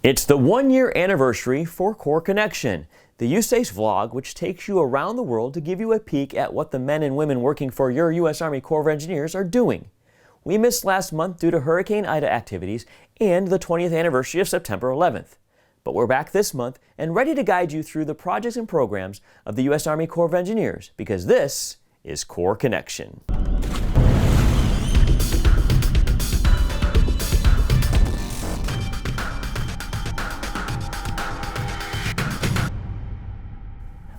It's the 1-year anniversary for Core Connection, the USACE vlog which takes you around the world to give you a peek at what the men and women working for your U.S. Army Corps of Engineers are doing. We missed last month due to Hurricane Ida activities and the 20th anniversary of September 11th. But we're back this month and ready to guide you through the projects and programs of the U.S. Army Corps of Engineers, because this is Core Connection.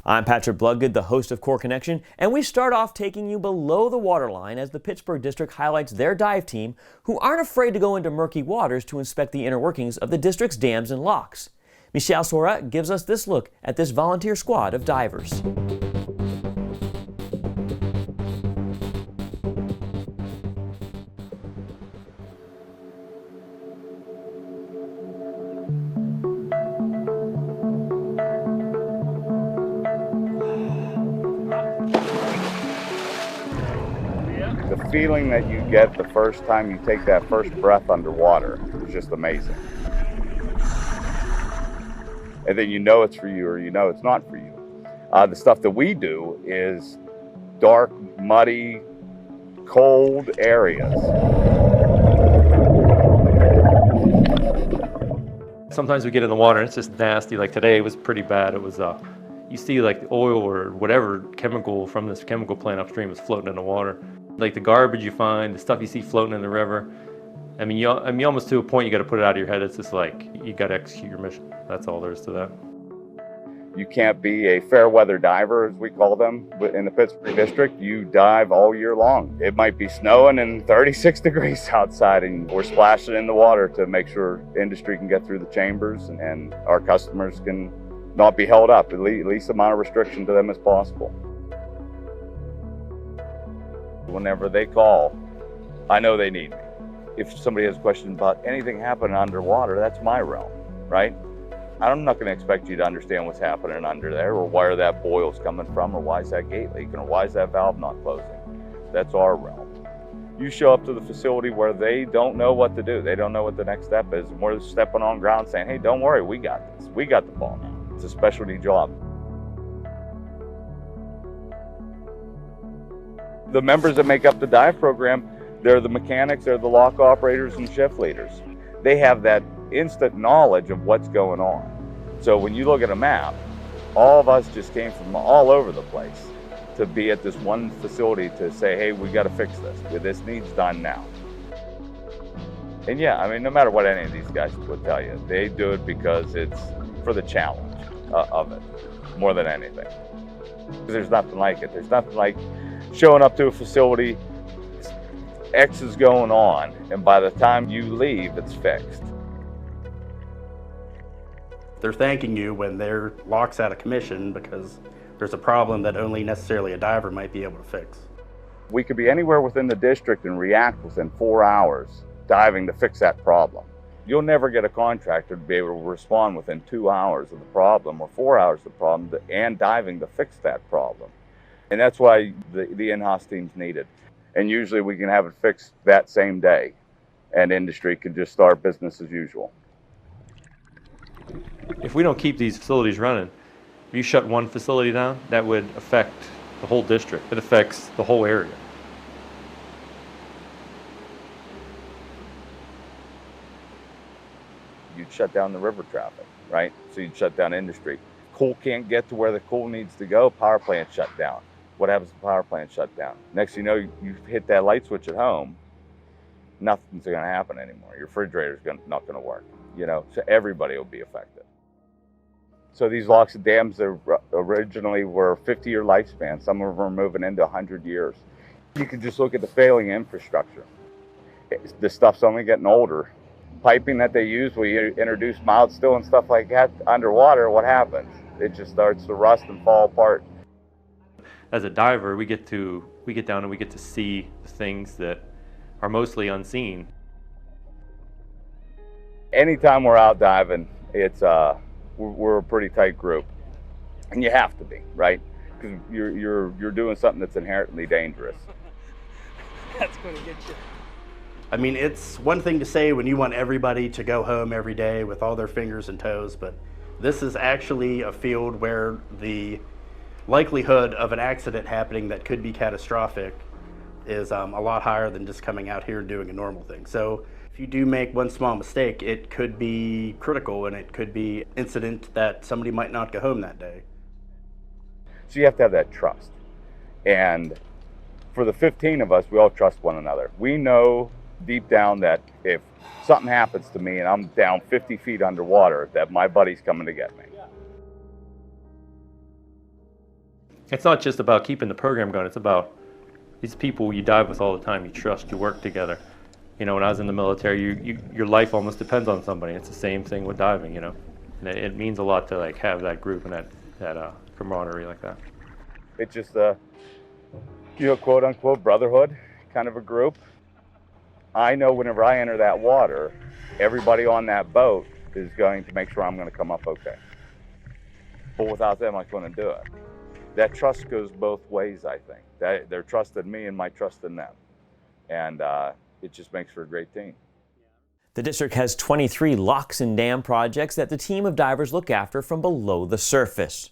I'm Patrick Bloodgood, the host of Core Connection, and we start off taking you below the waterline as the Pittsburgh District highlights their dive team, who aren't afraid to go into murky waters to inspect the inner workings of the district's dams and locks. Michelle Sorat gives us this look at this volunteer squad of divers. The feeling that you get the first time you take that first breath underwater is just amazing. And then you know it's for you or you know it's not for you. The stuff that we do is dark, muddy, cold areas. Sometimes we get in the water and it's just nasty. Like today was pretty bad. It was you see like oil or whatever chemical from this chemical plant upstream is floating in the water. Like the garbage you find, the stuff you see floating in the river. I mean, almost to a point you got to put it out of your head. It's just like you got to execute your mission. That's all there is to that. You can't be a fair weather diver, as we call them, in the Pittsburgh District. You dive all year long. It might be snowing and 36 degrees outside, and we're splashing in the water to make sure industry can get through the chambers and our customers can not be held up, at least amount of restriction to them as possible. Whenever they call, I know they need me. If somebody has a question about anything happening underwater, that's my realm, right? I'm not going to expect you to understand what's happening under there, or where that boil's coming from, or why is that gate leaking, or why is that valve not closing. That's our realm. You show up to the facility where they don't know what to do. They don't know what the next step is. And we're stepping on ground saying, hey, don't worry, we got this. We got the ball now. It's a specialty job. The members that make up the dive program, they're the mechanics, they're the lock operators and shift leaders. They have that instant knowledge of what's going on. So when you look at a map, all of us just came from all over the place to be at this one facility to say, hey, we got to fix this. This needs done now. And yeah, I mean, no matter what any of these guys would tell you, they do it because it's for the challenge of it, more than anything. There's nothing like it. There's nothing like showing up to a facility, X is going on, and by the time you leave, it's fixed. They're thanking you when their lock's out of commission because there's a problem that only necessarily a diver might be able to fix. We could be anywhere within the district and react within 4 hours diving to fix that problem. You'll never get a contractor to be able to respond within 2 hours of the problem or 4 hours of the problem and diving to fix that problem. And that's why the in-house team's needed. And usually we can have it fixed that same day and industry can just start business as usual. If we don't keep these facilities running, if you shut one facility down, that would affect the whole district. It affects the whole area. You'd shut down the river traffic, right? So you'd shut down industry. Coal can't get to where the coal needs to go, power plant shut down. What happens if the power plant shut down? Next thing you know, you hit that light switch at home, nothing's going to happen anymore. Your refrigerator's not going to work, you know, so everybody will be affected. So these locks and dams that originally were 50-year lifespan, some of them are moving into 100 years. You can just look at the failing infrastructure. The stuff's only getting older. Piping that they use, we introduce mild still and stuff like that underwater, what happens? It just starts to rust and fall apart. As a diver, we get down and we get to see the things that are mostly unseen. Anytime we're out diving, it's we're a pretty tight group, and you have to be, right? Because you're doing something that's inherently dangerous. That's going to get you. I mean, it's one thing to say when you want everybody to go home every day with all their fingers and toes, but this is actually a field where the likelihood of an accident happening that could be catastrophic is a lot higher than just coming out here and doing a normal thing. So if you do make one small mistake, it could be critical and it could be an incident that somebody might not go home that day. So you have to have that trust. And for the 15 of us, we all trust one another. We know deep down that if something happens to me and I'm down 50 feet underwater, that my buddy's coming to get me. It's not just about keeping the program going, it's about these people you dive with all the time, you trust, you work together. You know, when I was in the military, your life almost depends on somebody. It's the same thing with diving, you know. And it means a lot to like have that group and that camaraderie like that. It's just a, you know, quote unquote brotherhood kind of a group. I know whenever I enter that water, everybody on that boat is going to make sure I'm going to come up okay. But without them, I couldn't do it. That trust goes both ways, I think. They're trusting me and my trust in them. And it just makes for a great team. The district has 23 locks and dam projects that the team of divers look after from below the surface.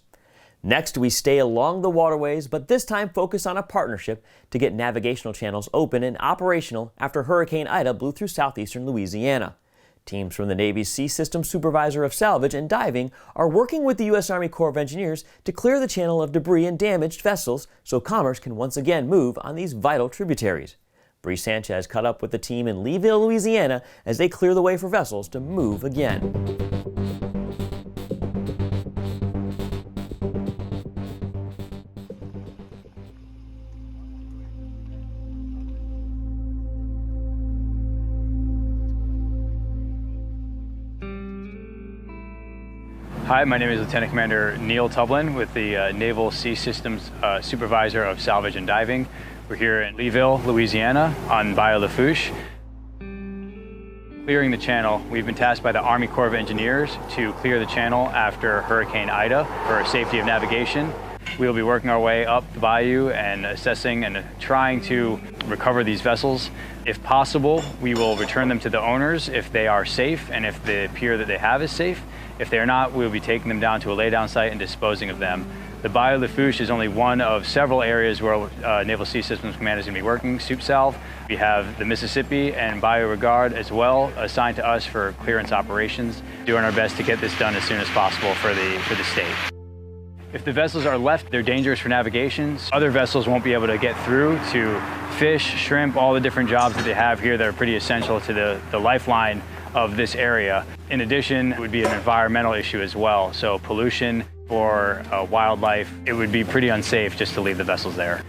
Next, we stay along the waterways, but this time focus on a partnership to get navigational channels open and operational after Hurricane Ida blew through southeastern Louisiana. Teams from the Navy's Sea Systems Supervisor of Salvage and Diving are working with the U.S. Army Corps of Engineers to clear the channel of debris and damaged vessels so commerce can once again move on these vital tributaries. Bree Sanchez caught up with the team in Leeville, Louisiana as they clear the way for vessels to move again. Hi, my name is Lieutenant Commander Neil Tublin with the Naval Sea Systems Supervisor of Salvage and Diving. We're here in Leeville, Louisiana on Bayou Lafourche. Clearing the channel, we've been tasked by the Army Corps of Engineers to clear the channel after Hurricane Ida for safety of navigation. We'll be working our way up the bayou and assessing and trying to recover these vessels. If possible, we will return them to the owners if they are safe and if the pier that they have is safe. If they are not, we'll be taking them down to a laydown site and disposing of them. The Bayou Lafourche is only one of several areas where Naval Sea Systems Command is going to be working, SUPSALV. We have the Mississippi and Bayou Regard as well assigned to us for clearance operations, doing our best to get this done as soon as possible for the state. If the vessels are left, they're dangerous for navigation. Other vessels won't be able to get through to fish, shrimp, all the different jobs that they have here that are pretty essential to the lifeline of this area. In addition, it would be an environmental issue as well. So pollution for wildlife, it would be pretty unsafe just to leave the vessels there.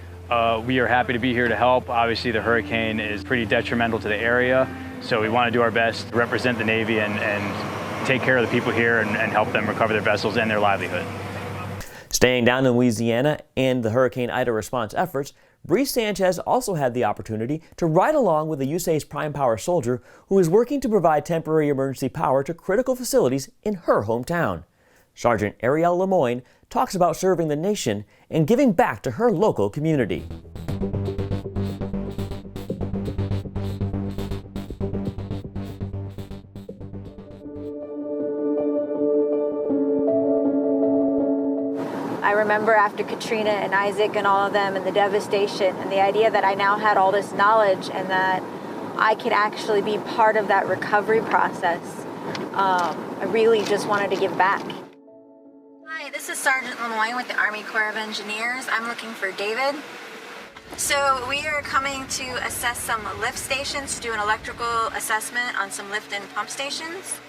We are happy to be here to help. Obviously, the hurricane is pretty detrimental to the area, so we want to do our best to represent the Navy and take care of the people here and help them recover their vessels and their livelihood. Staying down in Louisiana and the Hurricane Ida response efforts, Bree Sanchez also had the opportunity to ride along with a USA's Prime Power soldier who is working to provide temporary emergency power to critical facilities in her hometown. Sergeant Ariel Lemoyne talks about serving the nation and giving back to her local community. I remember after Katrina and Isaac and all of them and the devastation and the idea that I now had all this knowledge and that I could actually be part of that recovery process. I really just wanted to give back. Hi, this is Sergeant Lemoyne with the Army Corps of Engineers. I'm looking for David. So we are coming to assess some lift stations, to do an electrical assessment on some lift and pump stations.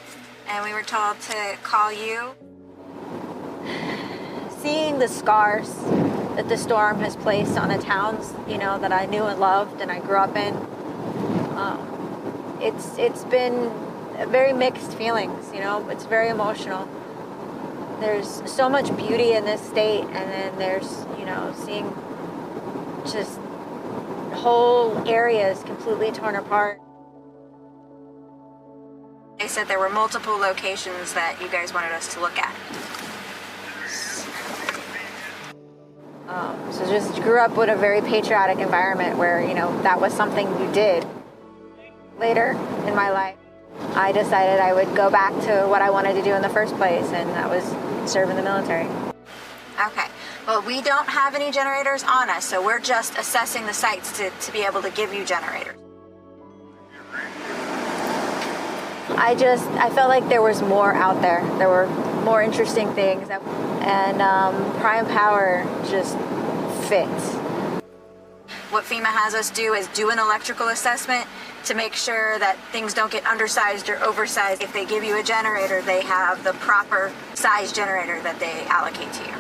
And we were told to call you. Seeing the scars that the storm has placed on the towns, you know, that I knew and loved and I grew up in, it's been very mixed feelings, you know. It's very emotional. There's so much beauty in this state, and then there's, you know, seeing just whole areas completely torn apart. They said there were multiple locations that you guys wanted us to look at. So just grew up with a very patriotic environment where, you know, that was something you did. Later in my life, I decided I would go back to what I wanted to do in the first place, and that was serve in the military. Okay, well, we don't have any generators on us, so we're just assessing the sites to be able to give you generators. I felt like there was more out there. There were more interesting things, and Prime Power just fits. What FEMA has us do is do an electrical assessment to make sure that things don't get undersized or oversized. If they give you a generator, they have the proper size generator that they allocate to you.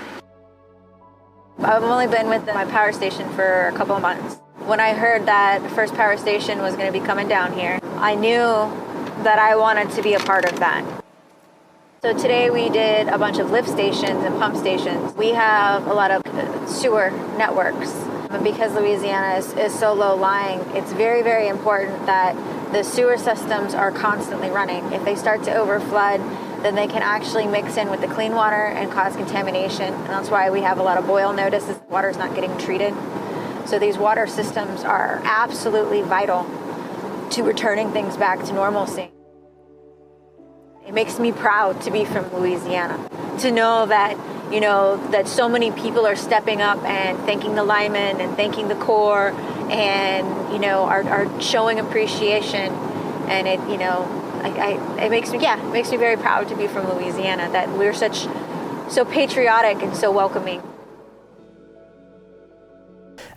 I've only been with my power station for a couple of months. When I heard that the first power station was going to be coming down here, I knew that I wanted to be a part of that. So today we did a bunch of lift stations and pump stations. We have a lot of sewer networks. And because Louisiana is so low-lying, it's very, very important that the sewer systems are constantly running. If they start to overflood, then they can actually mix in with the clean water and cause contamination. And that's why we have a lot of boil notices. Water's not getting treated. So these water systems are absolutely vital to returning things back to normalcy. It makes me proud to be from Louisiana, to know that, you know, that so many people are stepping up and thanking the linemen and thanking the Corps and, you know, are showing appreciation. And it, you know, it makes me very proud to be from Louisiana, that we're so patriotic and so welcoming.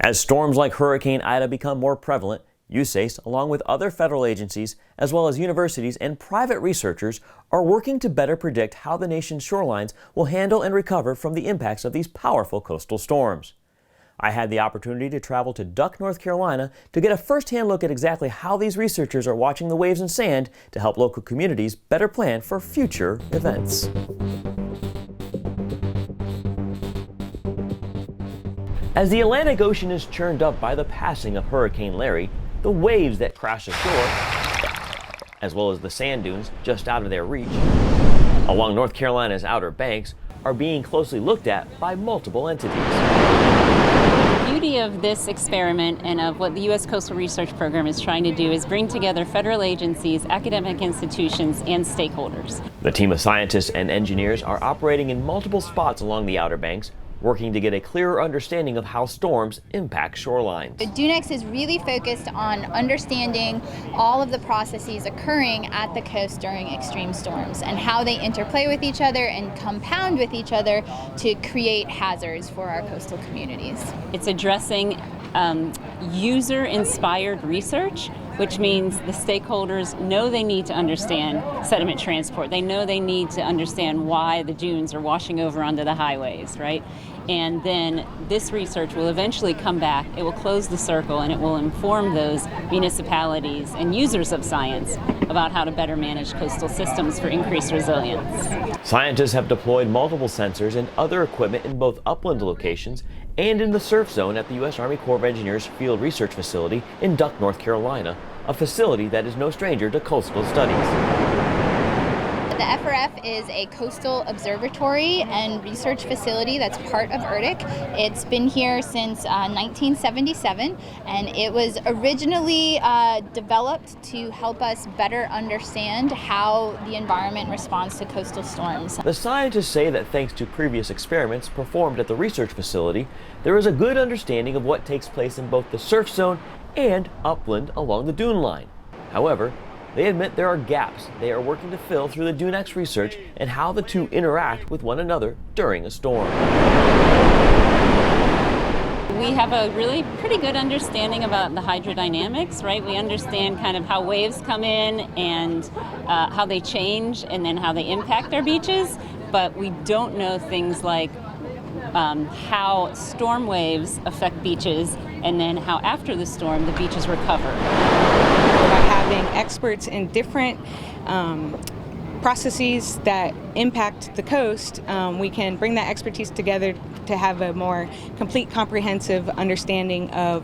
As storms like Hurricane Ida become more prevalent, USACE, along with other federal agencies, as well as universities and private researchers, are working to better predict how the nation's shorelines will handle and recover from the impacts of these powerful coastal storms. I had the opportunity to travel to Duck, North Carolina to get a first-hand look at exactly how these researchers are watching the waves and sand to help local communities better plan for future events. As the Atlantic Ocean is churned up by the passing of Hurricane Larry, the waves that crash ashore, as well as the sand dunes just out of their reach, along North Carolina's Outer Banks, are being closely looked at by multiple entities. The beauty of this experiment and of what the U.S. Coastal Research Program is trying to do is bring together federal agencies, academic institutions, and stakeholders. The team of scientists and engineers are operating in multiple spots along the Outer Banks, working to get a clearer understanding of how storms impact shorelines. The DUNEX is really focused on understanding all of the processes occurring at the coast during extreme storms and how they interplay with each other and compound with each other to create hazards for our coastal communities. It's addressing user-inspired research, which means the stakeholders know they need to understand sediment transport. They know they need to understand why the dunes are washing over onto the highways, right? And then this research will eventually come back, it will close the circle, and it will inform those municipalities and users of science about how to better manage coastal systems for increased resilience. Scientists have deployed multiple sensors and other equipment in both upland locations and in the surf zone at the U.S. Army Corps of Engineers Field Research Facility in Duck, North Carolina, a facility that is no stranger to coastal studies. The FRF is a coastal observatory and research facility that's part of ERDIC. It's been here since 1977, and it was originally developed to help us better understand how the environment responds to coastal storms. The scientists say that thanks to previous experiments performed at the research facility, there is a good understanding of what takes place in both the surf zone and upland along the dune line. However, they admit there are gaps they are working to fill through the DUNEX research and how the two interact with one another during a storm. We have a really pretty good understanding about the hydrodynamics, right? We understand kind of how waves come in and how they change and then how they impact our beaches, but we don't know things like how storm waves affect beaches and then how after the storm the beaches recover. By having experts in different processes that impact the coast, we can bring that expertise together to have a more complete, comprehensive understanding of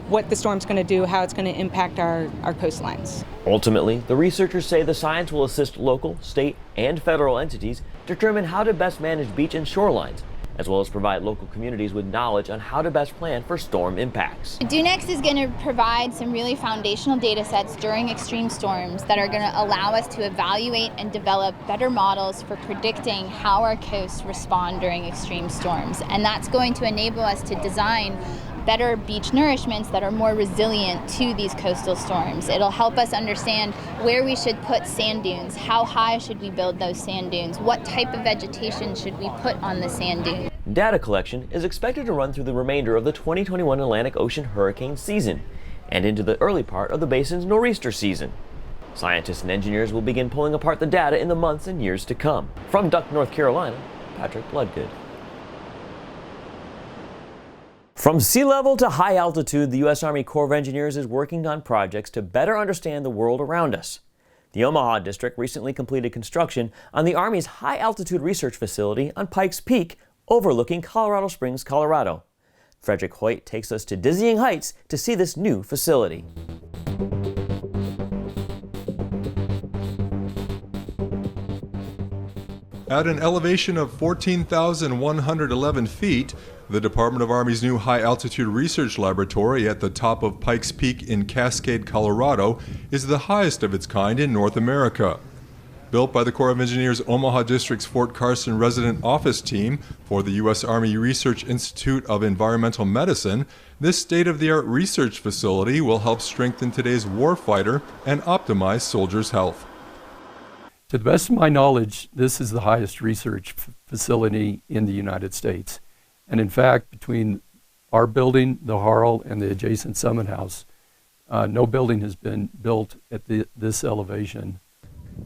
what the storm's going to do, how it's going to impact our coastlines. Ultimately, the researchers say the science will assist local, state, and federal entities determine how to best manage beach and shorelines as well as provide local communities with knowledge on how to best plan for storm impacts. DUNEX is going to provide some really foundational data sets during extreme storms that are going to allow us to evaluate and develop better models for predicting how our coasts respond during extreme storms. And that's going to enable us to design better beach nourishments that are more resilient to these coastal storms. It'll help us understand where we should put sand dunes, how high should we build those sand dunes, what type of vegetation should we put on the sand dune. Data collection is expected to run through the remainder of the 2021 Atlantic Ocean hurricane season and into the early part of the basin's nor'easter season. Scientists and engineers will begin pulling apart the data in the months and years to come. From Duck, North Carolina, Patrick Bloodgood. From sea level to high altitude, the U.S. Army Corps of Engineers is working on projects to better understand the world around us. The Omaha District recently completed construction on the Army's high altitude research facility on Pikes Peak, overlooking Colorado Springs, Colorado. Frederick Hoyt takes us to dizzying heights to see this new facility. At an elevation of 14,111 feet, the Department of Army's new high-altitude research laboratory at the top of Pikes Peak in Cascade, Colorado, is the highest of its kind in North America. Built by the Corps of Engineers Omaha District's Fort Carson resident office team for the U.S. Army Research Institute of Environmental Medicine, this state-of-the-art research facility will help strengthen today's warfighter and optimize soldiers' health. To the best of my knowledge, this is the highest research facility in the United States. And in fact, between our building, the Harl, and the adjacent Summit House, no building has been built at this elevation.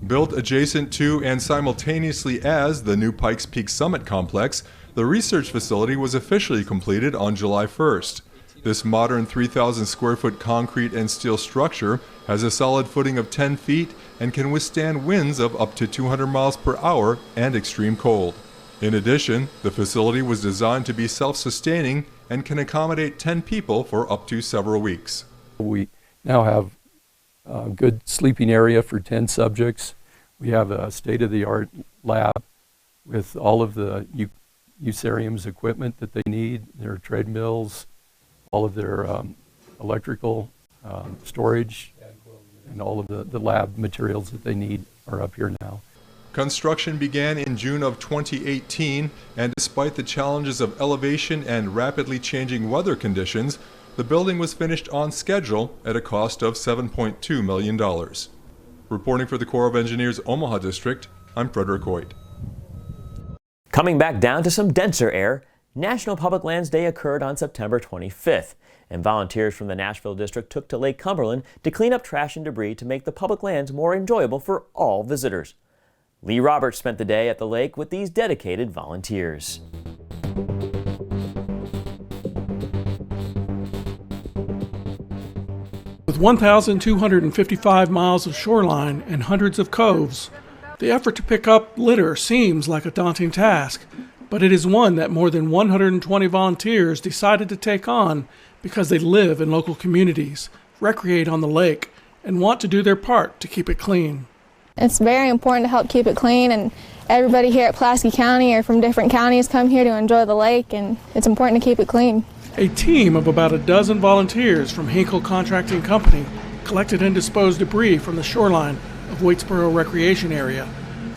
Built adjacent to and simultaneously as the new Pikes Peak Summit Complex, the research facility was officially completed on July 1st. This modern 3,000 square foot concrete and steel structure has a solid footing of 10 feet and can withstand winds of up to 200 miles per hour and extreme cold. In addition, the facility was designed to be self-sustaining and can accommodate 10 people for up to several weeks. We now have a good sleeping area for 10 subjects. We have a state-of-the-art lab with all of the Usarium's equipment that they need, their treadmills, all of their electrical storage, and all of the lab materials that they need are up here now. Construction began in June of 2018, and despite the challenges of elevation and rapidly changing weather conditions, the building was finished on schedule at a cost of $7.2 million. Reporting for the Corps of Engineers Omaha District, I'm Frederick Hoyt. Coming back down to some denser air, National Public Lands Day occurred on September 25th, and volunteers from the Nashville District took to Lake Cumberland to clean up trash and debris to make the public lands more enjoyable for all visitors. Lee Roberts spent the day at the lake with these dedicated volunteers. With 1,255 miles of shoreline and hundreds of coves, the effort to pick up litter seems like a daunting task, but it is one that more than 120 volunteers decided to take on because they live in local communities, recreate on the lake, and want to do their part to keep it clean. It's very important to help keep it clean, and everybody here at Pulaski County or from different counties come here to enjoy the lake, and it's important to keep it clean. A team of about a dozen volunteers from Hinkle Contracting Company collected and disposed debris from the shoreline of Waitsboro Recreation Area.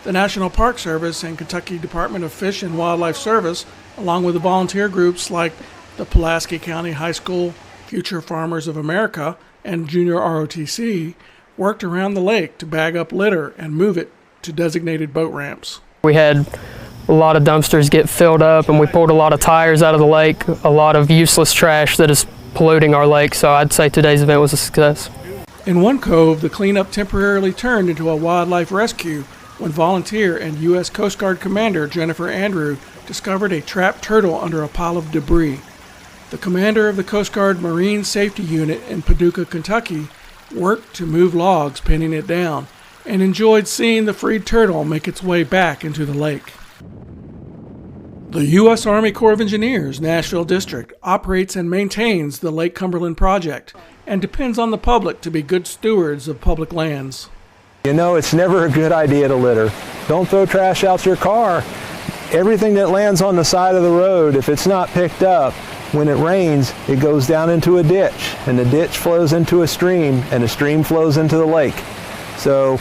The National Park Service and Kentucky Department of Fish and Wildlife Service, along with the volunteer groups like the Pulaski County High School, Future Farmers of America, and Junior ROTC, worked around the lake to bag up litter and move it to designated boat ramps. We had a lot of dumpsters get filled up, and we pulled a lot of tires out of the lake, a lot of useless trash that is polluting our lake, so I'd say today's event was a success. In one cove, the cleanup temporarily turned into a wildlife rescue when volunteer and U.S. Coast Guard Commander Jennifer Andrew discovered a trapped turtle under a pile of debris. The commander of the Coast Guard Marine Safety Unit in Paducah, Kentucky, worked to move logs pinning it down, and enjoyed seeing the freed turtle make its way back into the lake. The U.S. Army Corps of Engineers Nashville District operates and maintains the Lake Cumberland project and depends on the public to be good stewards of public lands. You know, it's never a good idea to litter. Don't throw trash out your car. everything that lands on the side of the road, if it's not picked up, when it rains, it goes down into a ditch, and the ditch flows into a stream, and the stream flows into the lake. So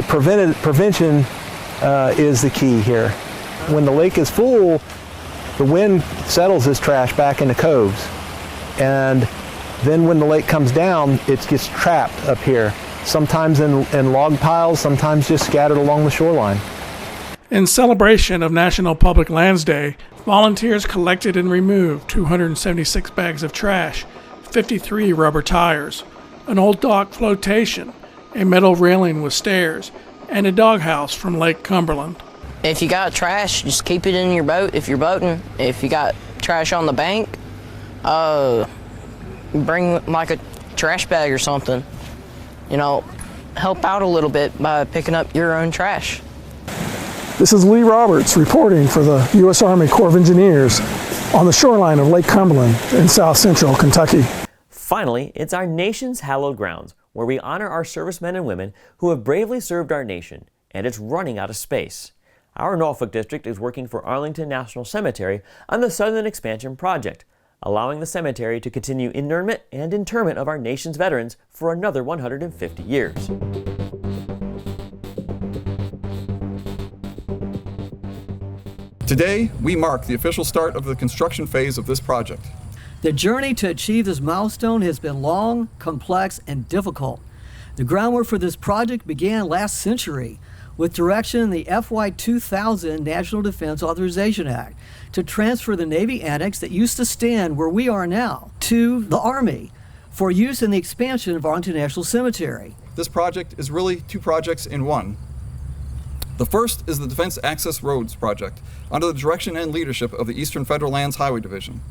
prevention is the key here. When the lake is full, the wind settles this trash back into coves. And then when the lake comes down, it gets trapped up here, sometimes in log piles, sometimes just scattered along the shoreline. In celebration of National Public Lands Day, volunteers collected and removed 276 bags of trash, 53 rubber tires, an old dock flotation, a metal railing with stairs, and a doghouse from Lake Cumberland. If you got trash, just keep it in your boat if you're boating. If you got trash on the bank, bring like a trash bag or something. You know, help out a little bit by picking up your own trash. This is Lee Roberts reporting for the U.S. Army Corps of Engineers on the shoreline of Lake Cumberland in south central Kentucky. Finally, it's our nation's hallowed grounds, where we honor our servicemen and women who have bravely served our nation, and it's running out of space. Our Norfolk district is working for Arlington National Cemetery on the Southern Expansion Project, allowing the cemetery to continue inurnment and interment of our nation's veterans for another 150 years. Today, we mark the official start of the construction phase of this project. The journey to achieve this milestone has been long, complex, and difficult. The groundwork for this project began last century with direction in the FY 2000 National Defense Authorization Act to transfer the Navy annex that used to stand where we are now to the Army for use in the expansion of Arlington National Cemetery. This project is really two projects in one. The first is the Defense Access Roads Project, under the direction and leadership of the Eastern Federal Lands Highway Division.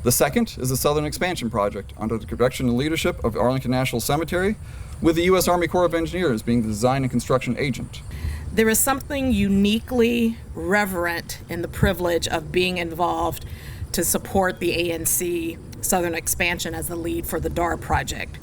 The second is the Southern Expansion Project, under the direction and leadership of Arlington National Cemetery, with the U.S. Army Corps of Engineers being the design and construction agent. There is something uniquely reverent in the privilege of being involved to support the ANC Southern Expansion as the lead for the DAR project.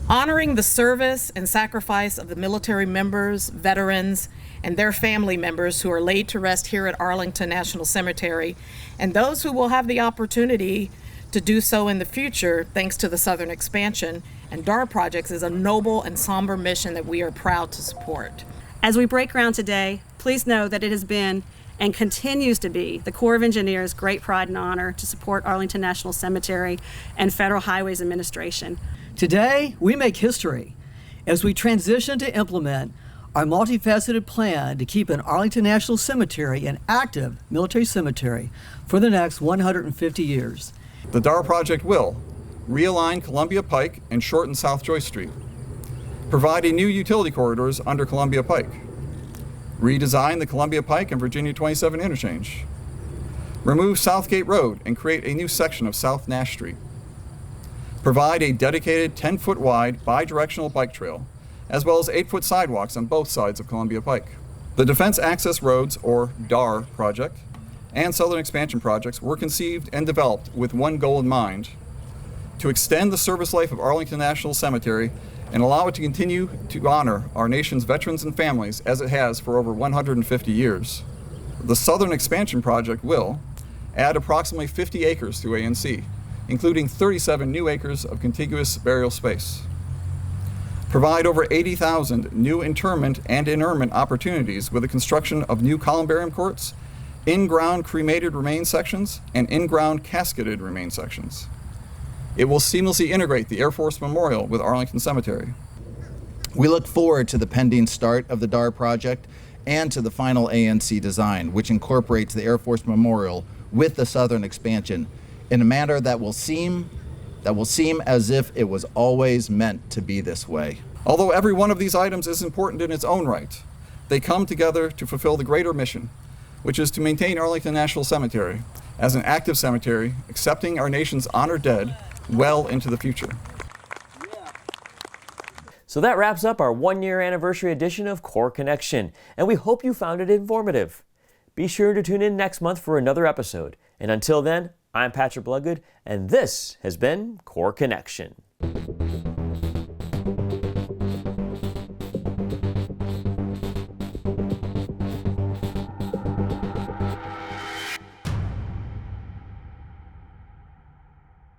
Honoring the service and sacrifice of the military members, veterans, and their family members who are laid to rest here at Arlington National Cemetery, and those who will have the opportunity to do so in the future thanks to the Southern Expansion and DAR projects, is a noble and somber mission that we are proud to support. As we break ground today, please know that it has been and continues to be the Corps of Engineers' great pride and honor to support Arlington National Cemetery and Federal Highways Administration. Today, we make history as we transition to implement our multifaceted plan to keep an Arlington National Cemetery an active military cemetery for the next 150 years. The DAR project will realign Columbia Pike and shorten South Joyce Street, providing new utility corridors under Columbia Pike, redesign the Columbia Pike and Virginia 27 interchange, remove Southgate Road and create a new section of South Nash Street, provide a dedicated 10-foot wide bi-directional bike trail, as well as 8-foot sidewalks on both sides of Columbia Pike. The Defense Access Roads, or DAR project, and Southern Expansion projects were conceived and developed with one goal in mind: to extend the service life of Arlington National Cemetery and allow it to continue to honor our nation's veterans and families as it has for over 150 years. The Southern Expansion project will add approximately 50 acres to ANC, including 37 new acres of contiguous burial space, provide over 80,000 new interment and inurnment opportunities with the construction of new columbarium courts, in-ground cremated remains sections, and in-ground casketed remains sections. It will seamlessly integrate the Air Force Memorial with Arlington Cemetery. We look forward to the pending start of the DAR project and to the final ANC design, which incorporates the Air Force Memorial with the Southern Expansion in a manner that will seem as if it was always meant to be this way. Although every one of these items is important in its own right, they come together to fulfill the greater mission, which is to maintain Arlington National Cemetery as an active cemetery, accepting our nation's honored dead well into the future. So that wraps up our 1-year anniversary edition of Corps Connection, and we hope you found it informative. Be sure to tune in next month for another episode. And until then, I'm Patrick Bloodgood, and this has been Corps Connection.